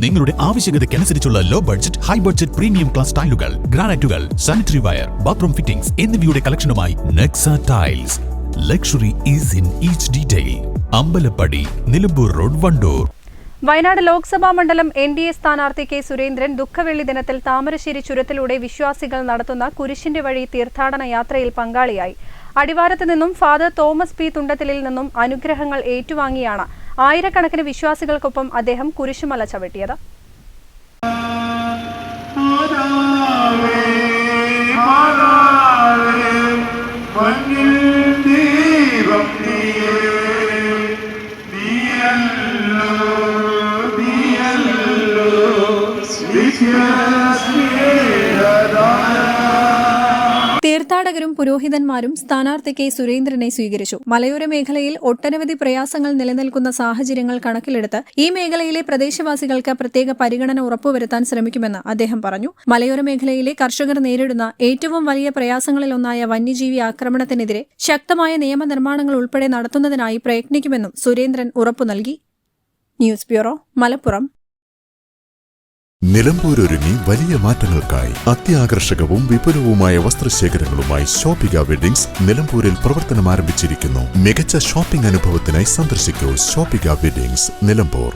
നിങ്ങളുടെ ആവശ്യകതയ്ക്കനുസരിച്ചുള്ള low budget, high budget premium class ടൈലുകൾ, ഗ്രാനൈറ്റുകൾ, സാനിറ്ററി വയർ, ബാത്റൂം ഫിറ്റിംഗ്സ് എന്നിവയുടെ കളക്ഷനുമായി Nexa tiles. Luxury is in each detail. Ambalappadi, Nilambur road, Vandoor. Wayanad Lok Sabha മണ്ഡലം NDA സ്ഥാനാർത്ഥി കെ സുരേന്ദ്രൻ ദുഃഖവെള്ളി ദിനത്തിൽ താമരശ്ശേരി ചുരത്തിലൂടെ വിശ്വാസികൾ നടത്തുന്ന കുരിശിന്റെ വഴി തീർത്ഥാടന യാത്രയിൽ പങ്കാളിയായി. അടിവാരത്ത് നിന്നും ഫാദർ തോമസ് പി തുണ്ടത്തിലിൽ നിന്നും അനുഗ്രഹങ്ങൾ ഏറ്റുവാങ്ങിയാണ് ആയിരക്കണക്കിന് വിശ്വാസികൾക്കൊപ്പം അദ്ദേഹം കുരിശുമല ചവിട്ടിയത്. തീർത്ഥാടകരും പുരോഹിതന്മാരും സ്ഥാനാർത്ഥി കെ സുരേന്ദ്രനെ സ്വീകരിച്ചു. മലയോര മേഖലയിൽ ഒട്ടനവധി പ്രയാസങ്ങൾ നിലനിൽക്കുന്ന സാഹചര്യങ്ങൾ കണക്കിലെടുത്ത് ഈ മേഖലയിലെ പ്രദേശവാസികൾക്ക് പ്രത്യേക പരിഗണന ഉറപ്പുവരുത്താൻ ശ്രമിക്കുമെന്ന് അദ്ദേഹം പറഞ്ഞു. മലയോര മേഖലയിലെ കർഷകർ നേരിടുന്ന ഏറ്റവും വലിയ പ്രയാസങ്ങളിലൊന്നായ വന്യജീവി ആക്രമണത്തിനെതിരെ ശക്തമായ നിയമനിർമ്മാണങ്ങൾ ഉൾപ്പെടെ നടത്തുന്നതിനായി പ്രയത്നിക്കുമെന്നും സുരേന്ദ്രൻ ഉറപ്പു നൽകി. News bureau, Malappuram. നിലമ്പൂർ ഒരുങ്ങി വലിയ മാറ്റങ്ങൾക്കായി അത്യാകർഷകവും വിപുലവുമായ വസ്ത്രശേഖരങ്ങളുമായി ഷോപ്പിക വെഡിങ്സ് നിലമ്പൂരിൽ പ്രവർത്തനം ആരംഭിച്ചിരിക്കുന്നു. മികച്ച ഷോപ്പിംഗ് അനുഭവത്തിനായി സന്ദർശിക്കൂ ഷോപ്പിക വെഡിങ്സ്, നിലമ്പൂർ.